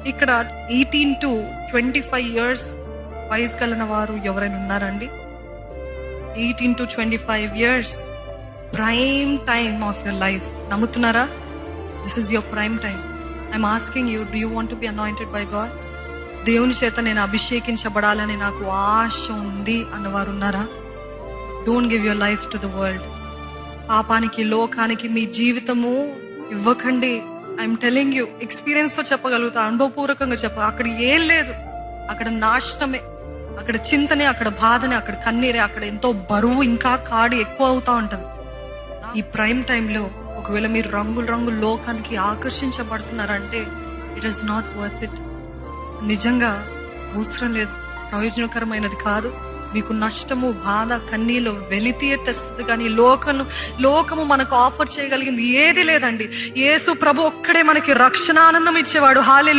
ఇక్కడ 18 to 25 years వయసు కలిగిన వారు ఎవరైనా ఉన్నారండి? 18 to 25 years prime time of your life. నమ్ముతున్నారా? This is your prime time. I'm asking you, do you want to be anointed by God? దేవుని చేత నేను అభిషేకించబడాలని నాకు ఆశ ఉంది అన్నవారు ఉన్నారా? Don't give your life to the world. పాపానికి, లోకానికి మీ జీవితము ఇవ్వకండి. ఐఎమ్ టెలింగ్ యూ, ఎక్స్పీరియన్స్ తో చెప్పగలుగుతా, అనుభవపూర్వకంగా అక్కడ ఏం లేదు. అక్కడ నాశనమే, అక్కడ చింతనే, అక్కడ బాధనే, అక్కడ కన్నీరే, అక్కడ ఎంతో బరువు, ఇంకా కాడి ఎక్కువ అవుతా ఉంటది. ఈ ప్రైమ్ టైంలో ఒకవేళ మీరు రంగుల లోకానికి ఆకర్షించబడుతున్నారంటే it is not worth it. నిజంగా అవసరం లేదు, ప్రయోజనకరమైనది కాదు. మీకు నష్టము, బాధ, కన్నీళ్ళు, వెలితియే తెస్తుంది. కానీ లోకము మనకు ఆఫర్ చేయగలిగింది ఏది లేదండి. యేసు ప్రభు ఒక్కడే మనకి రక్షణ ఆనందం ఇచ్చేవాడు. హల్లెలూయా.